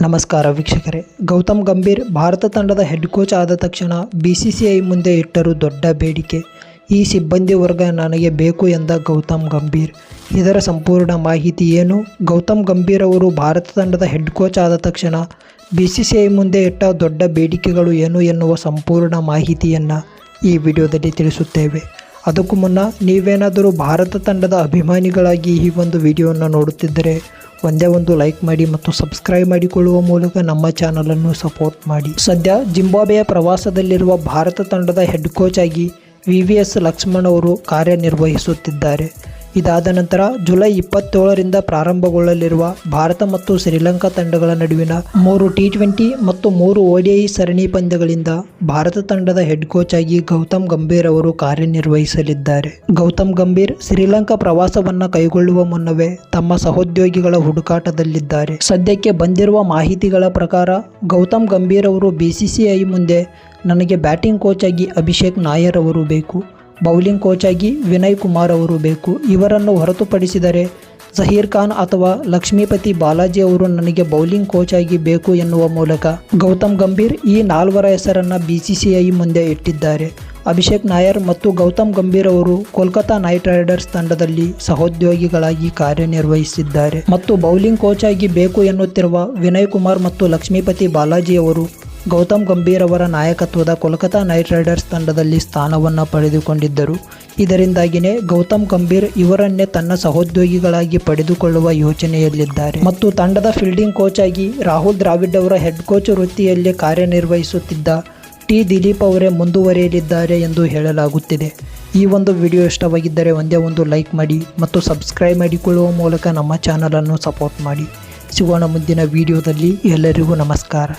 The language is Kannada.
ನಮಸ್ಕಾರ ವೀಕ್ಷಕರೇ. ಗೌತಮ್ ಗಂಭೀರ್ ಭಾರತ ತಂಡದ ಹೆಡ್ ಕೋಚ್ ಆದ ತಕ್ಷಣ BCCI ಮುಂದೆ ಇಟ್ಟರು ದೊಡ್ಡ ಬೇಡಿಕೆ. ಈ ಸಿಬ್ಬಂದಿ ವರ್ಗ ನನಗೆ ಬೇಕು ಎಂದ ಗೌತಮ್ ಗಂಭೀರ್. ಇದರ ಸಂಪೂರ್ಣ ಮಾಹಿತಿ ಏನು? ಗೌತಮ್ ಗಂಭೀರ್ ಅವರು ಭಾರತ ತಂಡದ ಹೆಡ್ ಕೋಚ್ ಆದ ತಕ್ಷಣ BCCI ಮುಂದೆ ಇಟ್ಟ ದೊಡ್ಡ ಬೇಡಿಕೆಗಳು ಏನು ಎನ್ನುವ ಸಂಪೂರ್ಣ ಮಾಹಿತಿಯನ್ನು ಈ ವಿಡಿಯೋದಲ್ಲಿ ತಿಳಿಸುತ್ತೇವೆ. ಅದಕ್ಕೂ ಮುನ್ನ ನೀವೇನಾದರೂ ಭಾರತ ತಂಡದ ಅಭಿಮಾನಿಗಳಾಗಿ ಈ ಒಂದು ವಿಡಿಯೋವನ್ನು ನೋಡುತ್ತಿದ್ದರೆ ಒಂದೇ ಒಂದು ಲೈಕ್ ಮಾಡಿ ಮತ್ತು ಸಬ್ಸ್ಕ್ರೈಬ್ ಮಾಡಿಕೊಳ್ಳುವ ಮೂಲಕ ನಮ್ಮ ಚಾನಲನ್ನು ಸಪೋರ್ಟ್ ಮಾಡಿ. ಸದ್ಯ ಜಿಂಬಾಬ್ವೆಯ ಪ್ರವಾಸದಲ್ಲಿರುವ ಭಾರತ ತಂಡದ ಹೆಡ್ ಕೋಚ್ ಆಗಿ VVS ಲಕ್ಷ್ಮಣ್ ಅವರು ಕಾರ್ಯನಿರ್ವಹಿಸುತ್ತಿದ್ದಾರೆ. ಇದಾದ ನಂತರ ಜುಲೈ 27ರಿಂದ ಪ್ರಾರಂಭಗೊಳ್ಳಲಿರುವ ಭಾರತ ಮತ್ತು ಶ್ರೀಲಂಕಾ ತಂಡಗಳ ನಡುವಿನ 3 T20 ಮತ್ತು 3 ODI ಸರಣಿ ಪಂದ್ಯಗಳಿಂದ ಭಾರತ ತಂಡದ ಹೆಡ್ ಕೋಚ್ ಆಗಿ ಗೌತಮ್ ಗಂಭೀರ್ ಅವರು ಕಾರ್ಯನಿರ್ವಹಿಸಲಿದ್ದಾರೆ. ಗೌತಮ್ ಗಂಭೀರ್ ಶ್ರೀಲಂಕಾ ಪ್ರವಾಸವನ್ನು ಕೈಗೊಳ್ಳುವ ಮುನ್ನವೇ ತಮ್ಮ ಸಹೋದ್ಯೋಗಿಗಳ ಹುಡುಕಾಟದಲ್ಲಿದ್ದಾರೆ. ಸದ್ಯಕ್ಕೆ ಬಂದಿರುವ ಮಾಹಿತಿಗಳ ಪ್ರಕಾರ ಗೌತಮ್ ಗಂಭೀರ್ ಅವರು BCCI ಮುಂದೆ ನನಗೆ ಬ್ಯಾಟಿಂಗ್ ಕೋಚ್ ಆಗಿ ಅಭಿಷೇಕ್ ನಾಯರ್ ಅವರು ಬೇಕು, ಬೌಲಿಂಗ್ ಕೋಚ್ ಆಗಿ ವಿನಯ್ ಕುಮಾರ್ ಅವರು ಬೇಕು. ಇವರನ್ನು ಹೊರತುಪಡಿಸಿದರೆ ಜಹೀರ್ ಖಾನ್ ಅಥವಾ ಲಕ್ಷ್ಮೀಪತಿ ಬಾಲಾಜಿ ಅವರು ನನಗೆ ಬೌಲಿಂಗ್ ಕೋಚ್ ಆಗಿ ಬೇಕು ಎನ್ನುವ ಮೂಲಕ ಗೌತಮ್ ಗಂಭೀರ್ ಈ 4 ಹೆಸರನ್ನು BCCI ಮುಂದೆ ಇಟ್ಟಿದ್ದಾರೆ. ಅಭಿಷೇಕ್ ನಾಯರ್ ಮತ್ತು ಗೌತಮ್ ಗಂಭೀರ್ ಅವರು ಕೋಲ್ಕತಾ ನೈಟ್ ರೈಡರ್ಸ್ ತಂಡದಲ್ಲಿ ಸಹೋದ್ಯೋಗಿಗಳಾಗಿ ಕಾರ್ಯನಿರ್ವಹಿಸಿದ್ದಾರೆ ಮತ್ತು ಬೌಲಿಂಗ್ ಕೋಚ್ ಆಗಿ ಬೇಕು ಎನ್ನುತ್ತಿರುವ ವಿನಯ್ ಕುಮಾರ್ ಮತ್ತು ಲಕ್ಷ್ಮೀಪತಿ ಬಾಲಾಜಿ ಅವರು ಗೌತಮ್ ಗಂಭೀರ್ ಅವರ ನಾಯಕತ್ವದ ಕೋಲ್ಕತಾ ನೈಟ್ ರೈಡರ್ಸ್ ತಂಡದಲ್ಲಿ ಸ್ಥಾನವನ್ನು ಪಡೆದುಕೊಂಡಿದ್ದರು. ಇದರಿಂದಾಗಿಯೇ ಗೌತಮ್ ಗಂಭೀರ್ ಇವರನ್ನೇ ತನ್ನ ಸಹೋದ್ಯೋಗಿಗಳಾಗಿ ಪಡೆದುಕೊಳ್ಳುವ ಯೋಚನೆಯಲ್ಲಿದ್ದಾರೆ ಮತ್ತು ತಂಡದ ಫೀಲ್ಡಿಂಗ್ ಕೋಚ್ ಆಗಿ ರಾಹುಲ್ ದ್ರಾವಿಡ್ ಅವರ ಹೆಡ್ ಕೋಚ್ ವೃತ್ತಿಯಲ್ಲಿ ಕಾರ್ಯನಿರ್ವಹಿಸುತ್ತಿದ್ದ T ದಿಲೀಪ್ ಅವರೇ ಮುಂದುವರಿಯಲಿದ್ದಾರೆ ಎಂದು ಹೇಳಲಾಗುತ್ತಿದೆ. ಈ ಒಂದು ವಿಡಿಯೋ ಇಷ್ಟವಾಗಿದ್ದರೆ ಒಂದೇ ಒಂದು ಲೈಕ್ ಮಾಡಿ ಮತ್ತು ಸಬ್ಸ್ಕ್ರೈಬ್ ಮಾಡಿಕೊಳ್ಳುವ ಮೂಲಕ ನಮ್ಮ ಚಾನಲನ್ನು ಸಪೋರ್ಟ್ ಮಾಡಿ. ಸಿಗೋಣ ಮುಂದಿನ ವಿಡಿಯೋದಲ್ಲಿ. ಎಲ್ಲರಿಗೂ ನಮಸ್ಕಾರ.